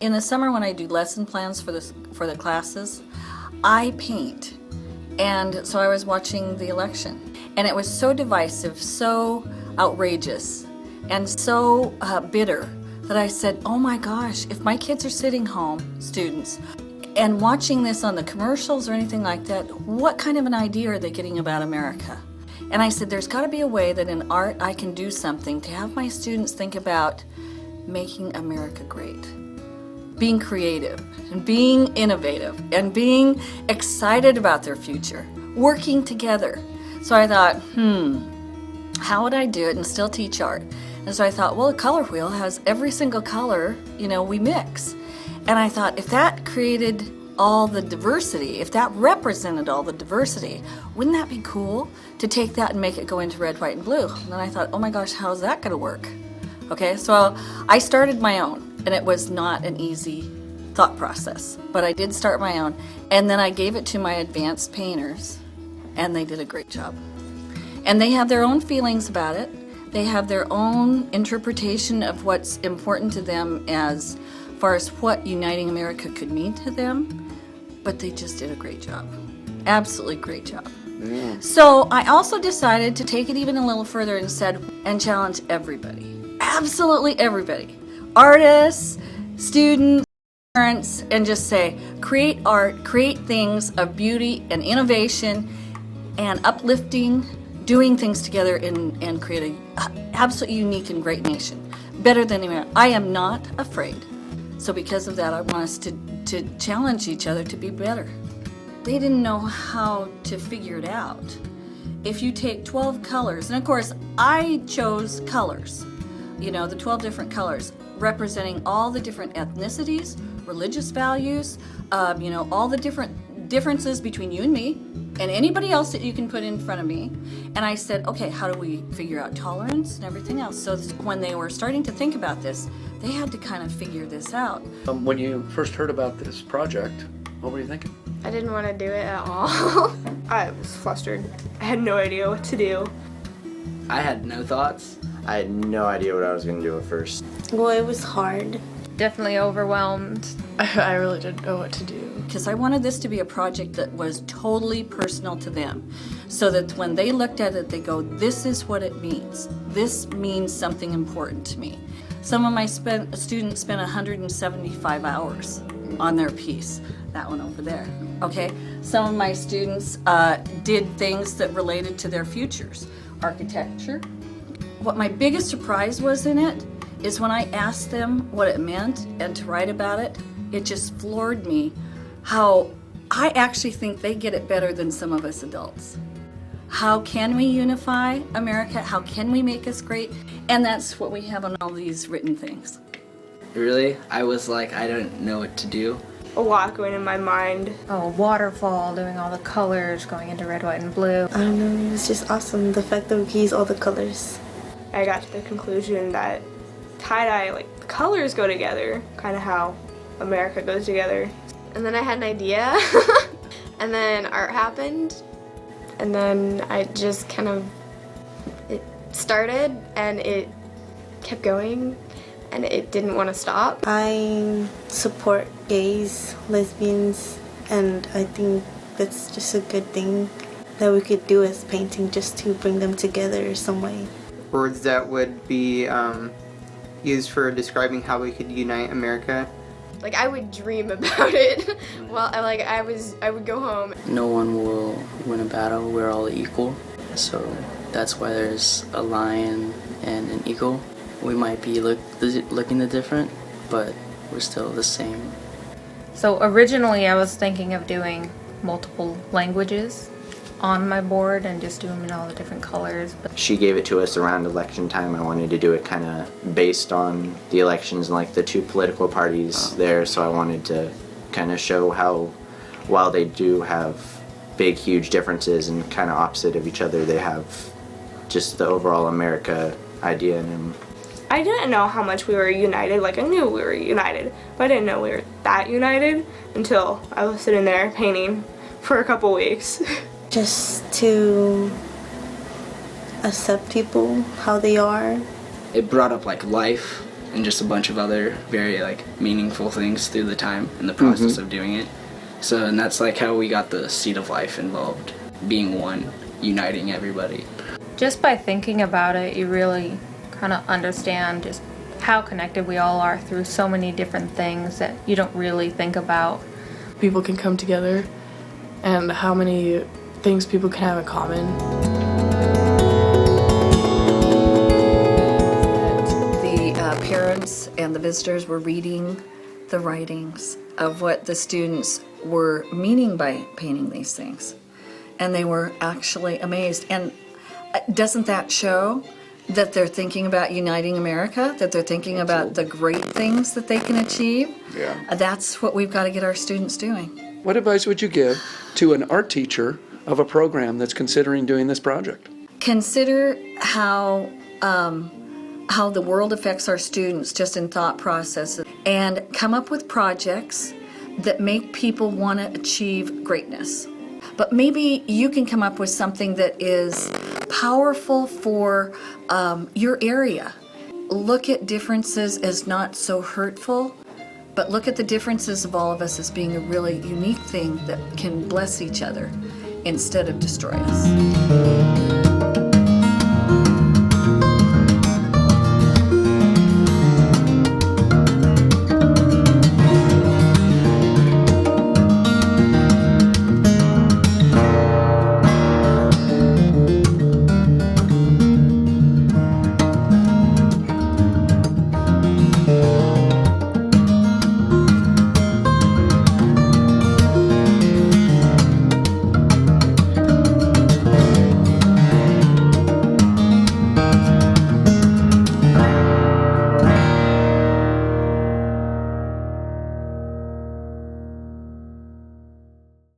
In the summer when I do lesson plans for the classes, I paint. And so I was watching the election, and it was so divisive, so outrageous, and so bitter that I said, oh my gosh, if my kids are sitting home, students, and watching this on the commercials or anything like that, what kind of an idea are they getting about America? And I said, there's got to be a way that in art I can do something to have my students think about making America great. Being creative and being innovative and being excited about their future, working together. So I thought, how would I do it and still teach art? And so I thought, well, a color wheel has every single color, we mix. And I thought, if that created all the diversity, if that represented all the diversity, wouldn't that be cool to take that and make it go into red, white, and blue? And then I thought, oh my gosh, how's that going to work? Okay, so I started my own, and it was not an easy thought process, but I did start my own. And then I gave it to my advanced painters, and they did a great job. And they have their own feelings about it. They have their own interpretation of what's important to them as far as what uniting America could mean to them, but they just did a great job. Absolutely great job. Yeah. So I also decided to take it even a little further and challenge everybody. Absolutely everybody. Artists, students, parents, and just say, create art, create things of beauty and innovation and uplifting, doing things together and create an absolutely unique and great nation. Better than anyone. I am not afraid. So because of that, I want us to challenge each other to be better. They didn't know how to figure it out. If you take 12 colors, and of course I chose colors, the 12 different colors representing all the different ethnicities, religious values, all the differences between you and me and anybody else that you can put in front of me. And I said, okay, how do we figure out tolerance and everything else? So when they were starting to think about this, they had to kind of figure this out. When you first heard about this project, what were you thinking? I didn't want to do it at all. I was flustered. I had no idea what to do. I had no thoughts. I had no idea what I was going to do at first. Well, it was hard. Definitely overwhelmed. I really didn't know what to do. Because I wanted this to be a project that was totally personal to them. So that when they looked at it, they go, this is what it means. This means something important to me. Some of my students spent 175 hours on their piece. That one over there, okay? Some of my students did things that related to their futures. Architecture. What my biggest surprise was in it is when I asked them what it meant and to write about it, it just floored me how I actually think they get it better than some of us adults. How can we unify America? How can we make us great? And that's what we have on all these written things. Really? I was like, I don't know what to do. A lot going in my mind. Oh, waterfall, doing all the colors, going into red, white, and blue. I don't know, it was just awesome, the fact that we could use all the colors. I got to the conclusion that tie-dye, the colors go together, kind of how America goes together. And then I had an idea, and then art happened, and then I just it started, and it kept going, and it didn't want to stop. I support gays, lesbians, and I think that's just a good thing that we could do as painting, just to bring them together some way. Words that would be used for describing how we could unite America. I would dream about it. Well, I would go home. No one will win a battle. We're all equal. So that's why there's a lion and an eagle. We might be looking different, but we're still the same. So originally I was thinking of doing multiple languages on my board and just do them in all the different colors. But She gave it to us around election time. I wanted to do it kind of based on the elections and the two political parties there, so I wanted to kind of show how, while they do have big, huge differences and kind of opposite of each other, they have just the overall America idea in them. I didn't know how much we were united. I knew we were united, but I didn't know we were that united until I was sitting there painting for a couple weeks. Just to accept people how they are. It brought up life and just a bunch of other very like meaningful things through the time and the process of doing it. So, and that's like how we got the Seed of Life involved, being one, uniting everybody. Just by thinking about it, you really kind of understand just how connected we all are through so many different things that you don't really think about. People can come together and how many things people can have in common. The parents and the visitors were reading the writings of what the students were meaning by painting these things. And they were actually amazed. And doesn't that show that they're thinking about uniting America, that they're thinking about the great things that they can achieve? Yeah. That's what we've got to get our students doing. What advice would you give to an art teacher of a program that's considering doing this project? Consider how the world affects our students just in thought processes, and come up with projects that make people want to achieve greatness. But maybe you can come up with something that is powerful for your area. Look at differences as not so hurtful, but look at the differences of all of us as being a really unique thing that can bless each other instead of destroy us.